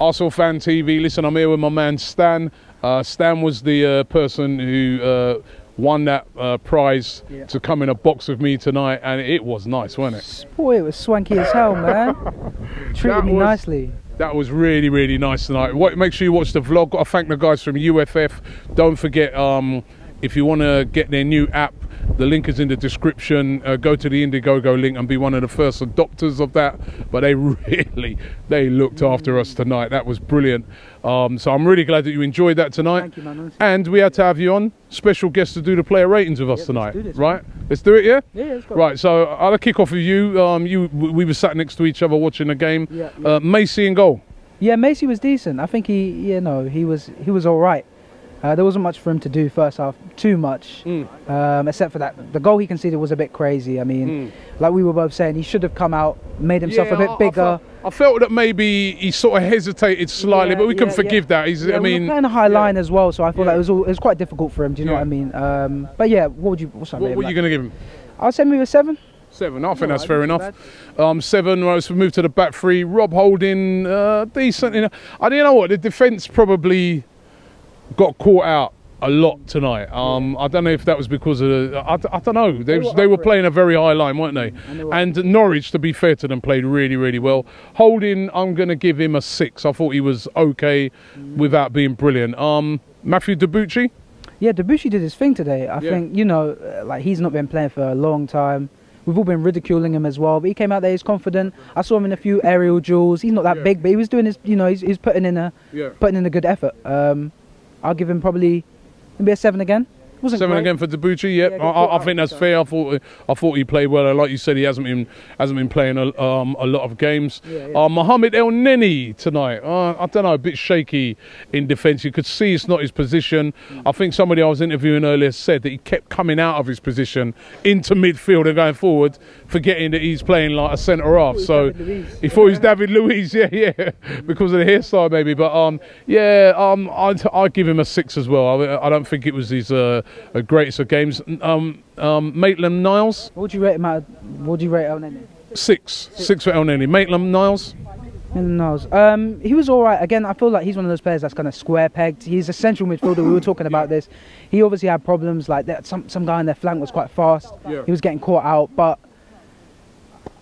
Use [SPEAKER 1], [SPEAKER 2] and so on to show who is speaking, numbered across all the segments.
[SPEAKER 1] ArsenalFanTV. Listen, I'm here with my man Stan. Stan was the person who won that prize to come in a box with me tonight, and it was nice, wasn't it?
[SPEAKER 2] Boy, it was swanky as hell, man. Treated me nicely.
[SPEAKER 1] That was really, really nice tonight. Make sure you watch the vlog. Got to thank the guys from UFF. Don't forget, if you want to get their new app, the link is in the description. Go to the Indiegogo link and be one of the first adopters of that. But they looked after us tonight. That was brilliant. So I'm really glad that you enjoyed that tonight.
[SPEAKER 2] Thank you, man.
[SPEAKER 1] And we had to have you on, special guest to do the player ratings with us tonight.
[SPEAKER 2] Let's do this,
[SPEAKER 1] right? Let's do it, yeah?
[SPEAKER 2] Yeah, let's go.
[SPEAKER 1] Right, so I'll kick off with you. We were sat next to each other watching the game. Macy in goal.
[SPEAKER 2] Yeah, Macy was decent. I think he was all right. There wasn't much for him to do first half, too much, except for that. The goal he conceded was a bit crazy. I mean, like we were both saying, he should have come out, made himself a bit bigger.
[SPEAKER 1] I felt that maybe he sort of hesitated slightly, but we can forgive that. I mean,
[SPEAKER 2] we were playing a high line as well, so I thought that it was quite difficult for him. Do you know what I mean? But yeah, what were you going to
[SPEAKER 1] give him?
[SPEAKER 2] I'll say maybe a 7.
[SPEAKER 1] 7, I think that's fair enough. 7, right, so we move to the back 3. Rob Holding, decent. I don't know what, the defence probably got caught out a lot tonight. I don't know if that was because of I don't know. They were playing a very high line, weren't they? And Norwich, to be fair to them, played really, really well. Holding, I'm going to give him a 6. I thought he was okay without being brilliant. Matthew Debuchy?
[SPEAKER 2] Yeah, Debuchy did his thing today. I think, you know, like he's not been playing for a long time. We've all been ridiculing him as well, but he came out there, he's confident. I saw him in a few aerial duels. He's not that big, but he was doing his, you know, he's putting in a good effort. I'll give him probably maybe a 7 again.
[SPEAKER 1] 7 again for Debuchy. Yeah, I think that's fair. I thought he played well. Like you said, he hasn't been playing a lot of games. Mohamed El Neni tonight. I don't know, a bit shaky in defence. You could see it's not his position. I think somebody I was interviewing earlier said that he kept coming out of his position into midfield and going forward, forgetting that he's playing like a centre half. So he thought he was David Luiz. Yeah, because of the hairstyle maybe. But I'd give him a 6 as well. I don't think it was his greatest of games. Maitland-Niles.
[SPEAKER 2] What would you rate him out? What would you rate El Neni?
[SPEAKER 1] 6 for El Neni. Maitland-Niles.
[SPEAKER 2] He was all right. Again, I feel like he's one of those players that's kind of square pegged. He's a central midfielder. We were talking about this. He obviously had problems like that. Some guy on their flank was quite fast. He was getting caught out, but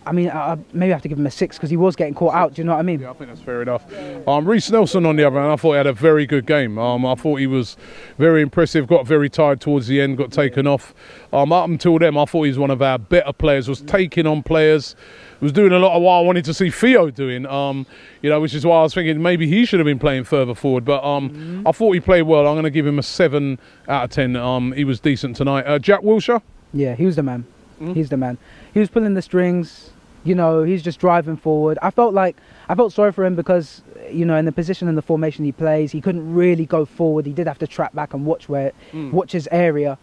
[SPEAKER 2] I mean, maybe I have to give him a 6 because he was getting caught out. Do you know what I mean?
[SPEAKER 1] Yeah, I think that's fair enough. Reece Nelson, on the other hand, I thought he had a very good game. I thought he was very impressive. Got very tired towards the end. Got taken off. Up until then, I thought he was one of our better players. Was taking on players. Was doing a lot of what I wanted to see Theo doing. You know, which is why I was thinking maybe he should have been playing further forward. But I thought he played well. I'm going to give him a 7 out of 10. He was decent tonight. Jack Wilshere.
[SPEAKER 2] Yeah, he was the man. He's the man. He was pulling the strings. You know, he's just driving forward. I felt sorry for him because, you know, in the position and the formation he plays, he couldn't really go forward. He did have to track back and watch his area.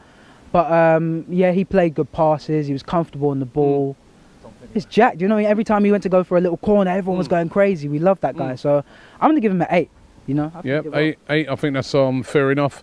[SPEAKER 2] But yeah, he played good passes. He was comfortable on the ball. It's Jack. Do you know, every time he went to go for a little corner, everyone was going crazy. We love that guy. So I'm going to give him an 8. You know.
[SPEAKER 1] Yeah, 8. I think that's fair enough.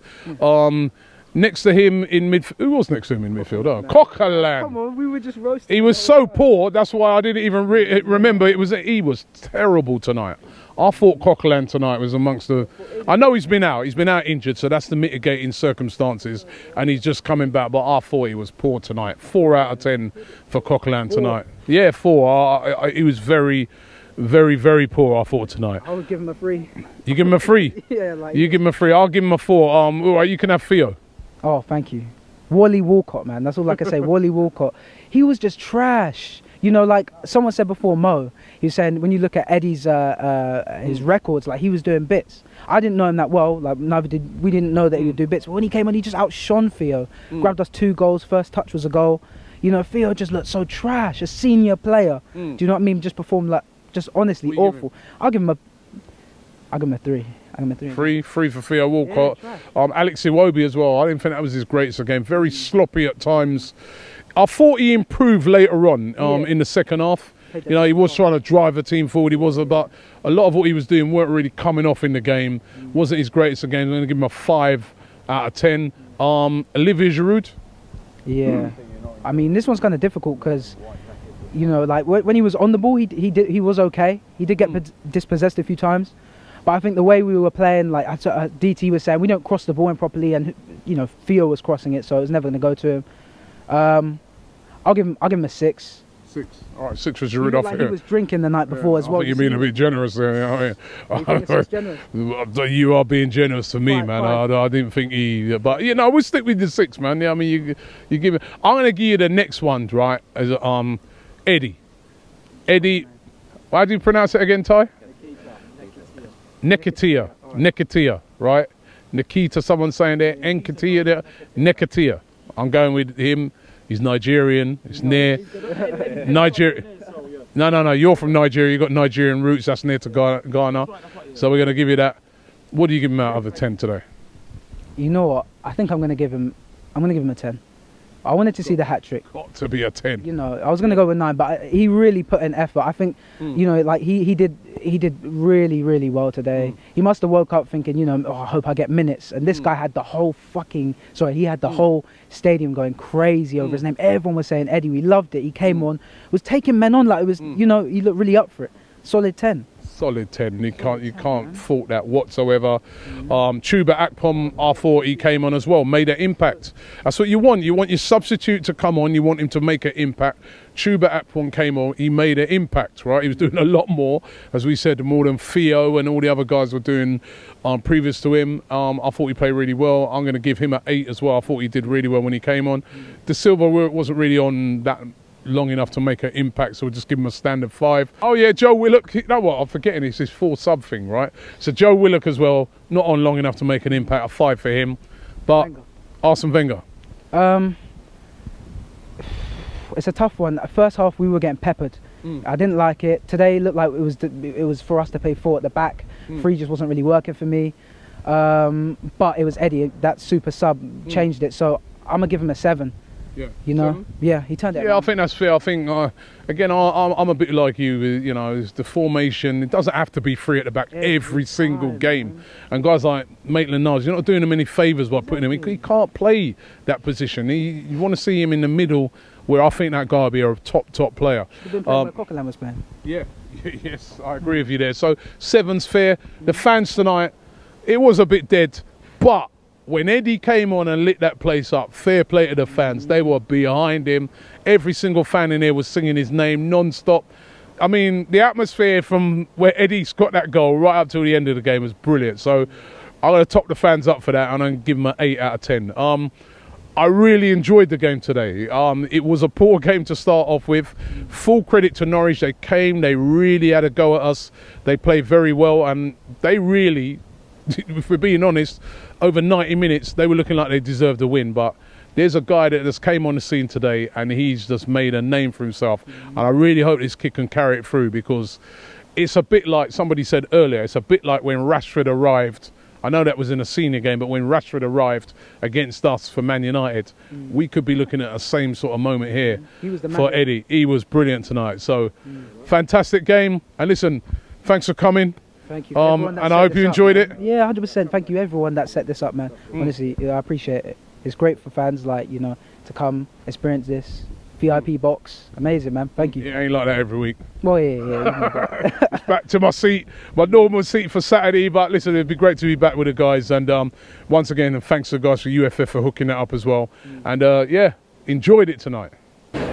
[SPEAKER 1] Next to him in midfield, who was next to him in midfield? Oh, Coquelin.
[SPEAKER 2] Come on, we were just roasting.
[SPEAKER 1] He was so poor, that's why I didn't even remember. He was terrible tonight. I thought Coquelin tonight was amongst the... I know he's been out injured, so that's the mitigating circumstances, and he's just coming back, but I thought he was poor tonight. 4 out of 10 for Coquelin tonight. Yeah, 4. He was very, very, very poor, I thought, tonight.
[SPEAKER 2] I would give him a 3.
[SPEAKER 1] You give him a 3?
[SPEAKER 2] Yeah, like...
[SPEAKER 1] You give him a 3. I'll give him a 4. All right, you can have Theo.
[SPEAKER 2] Oh, thank you. Wally Walcott, man. That's all I can say. Wally Walcott. He was just trash. You know, like someone said before, Mo, he was saying when you look at Eddie's his records, like he was doing bits. I didn't know him that well. Like we didn't know that he would do bits. But when he came on, he just outshone Theo. Grabbed us 2 goals. First touch was a goal. You know, Theo just looked so trash. A senior player. Do you know what I mean? Just performed like just honestly awful. I'll give him a 3. I'm a 3 for Theo Walcott.
[SPEAKER 1] Alex Iwobi as well. I didn't think that was his greatest game. Very sloppy at times. I thought he improved later on in the second half. You know, he was trying to drive the team forward. He was, but a lot of what he was doing weren't really coming off in the game. Wasn't his greatest of games. I'm going to give him a 5 out of 10. Olivier Giroud.
[SPEAKER 2] Yeah. I mean, this one's kind of difficult because, you know, like when he was on the ball, he was okay. He did get dispossessed a few times. But I think the way we were playing, like DT was saying, we don't cross the ball in properly, and you know Theo was crossing it, so it was never going to go to him. I'll give him a 6.
[SPEAKER 1] 6. All right, 6 was your rid off.
[SPEAKER 2] He was drinking the night before as well.
[SPEAKER 1] I think you're being a bit generous there.
[SPEAKER 2] Generous?
[SPEAKER 1] You are being generous for me, man. I didn't think he. But you know, we'll stick with the 6, man. Yeah, I mean, you give it. I'm going to give you the next one, right? As Eddie. Eddie. How do you pronounce it again, Ty? Nketiah. Nketiah, right? Nikita, someone's saying there. Nketiah there. Nketiah. I'm going with him. He's Nigerian. It's near Nigeria. No. You're from Nigeria. You've got Nigerian roots. That's near to Ghana. So we're going to give you that. What do you give him out of a 10 today?
[SPEAKER 2] You know what? I think I'm going to give him a 10. I wanted to see the hat trick.
[SPEAKER 1] Got to be a 10.
[SPEAKER 2] You know, I was going to go with 9, but he really put in effort. I think, you know, like he did really, really well today. He must have woke up thinking, you know, oh, I hope I get minutes. And this guy had the whole he had the whole stadium going crazy over his name. Everyone was saying Eddie. We loved it. He came on, was taking men on like it was, you know, he looked really up for it. Solid 10.
[SPEAKER 1] Solid 10. You can't fault that whatsoever. Chuba Akpom, I thought he came on as well, made an impact. That's what you want. You want your substitute to come on. You want him to make an impact. Chuba Akpom came on. He made an impact, right? He was doing a lot more, as we said, more than Theo and all the other guys were doing previous to him. I thought he played really well. I'm going to give him an 8 as well. I thought he did really well when he came on. De Silva wasn't really on that long enough to make an impact, so we'll just give him a standard 5. Oh yeah, Joe Willock, you know what, I'm forgetting it's his 4 sub thing, right? So Joe Willock as well, not on long enough to make an impact, a 5 for him. But Arsene Wenger.
[SPEAKER 2] It's a tough one. First half we were getting peppered. I didn't like it. Today it looked like it was for us to play 4 at the back. 3 just wasn't really working for me. But it was Eddie, that super sub changed it, so I'm gonna give him a 7.
[SPEAKER 1] Yeah.
[SPEAKER 2] You know, 7? Yeah, he turned it around.
[SPEAKER 1] I think that's fair. I think, again, I'm a bit like you, you know, the formation, it doesn't have to be 3 at the back every single game. And guys like Maitland-Niles, you're not doing him any favours by putting him in. He can't play that position. You want to see him in the middle, where I think that guy will be a top player.
[SPEAKER 2] You've been playing where Coquelin was playing.
[SPEAKER 1] Yeah, yes, I agree with you there. So 7's fair. The fans tonight, it was a bit dead, but when Eddie came on and lit that place up, fair play to the fans. They were behind him. Every single fan in there was singing his name non-stop. I mean, the atmosphere from where Eddie's got that goal right up till the end of the game was brilliant. So I'm going to top the fans up for that, and I'm going to give them an 8 out of 10. I really enjoyed the game today. It was a poor game to start off with. Full credit to Norwich. They came, they really had a go at us. They played very well, and they really, if we're being honest, over 90 minutes, they were looking like they deserved a win. But there's a guy that just came on the scene today, and he's just made a name for himself. And I really hope this kid can carry it through, because it's a bit like somebody said earlier, it's a bit like when Rashford arrived. I know that was in a senior game, but when Rashford arrived against us for Man United, we could be looking at the same sort of moment here for Eddie. He was brilliant tonight. So, fantastic game. And listen, thanks for coming.
[SPEAKER 2] Thank you.
[SPEAKER 1] And I hope you enjoyed it.
[SPEAKER 2] Yeah, 100%. Thank you, everyone that set this up, man. Honestly, I appreciate it. It's great for fans, like, you know, to come experience this. VIP box, amazing, man. Thank you.
[SPEAKER 1] It ain't like that every week.
[SPEAKER 2] Well, yeah.
[SPEAKER 1] It's back to my seat, my normal seat for Saturday. But listen, it'd be great to be back with the guys. And once again, thanks to the guys for UFF for hooking that up as well. And yeah, enjoyed it tonight.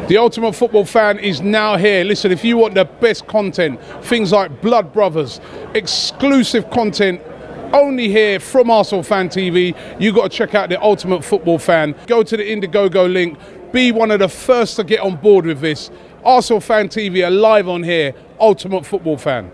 [SPEAKER 1] The Ultimate Football Fan is now here. Listen, if you want the best content, things like Blood Brothers, exclusive content, only here from ArsenalFanTV, you got to check out the Ultimate Football Fan. Go to the Indiegogo link. Be one of the first to get on board with this. ArsenalFanTV are live on here. Ultimate Football Fan.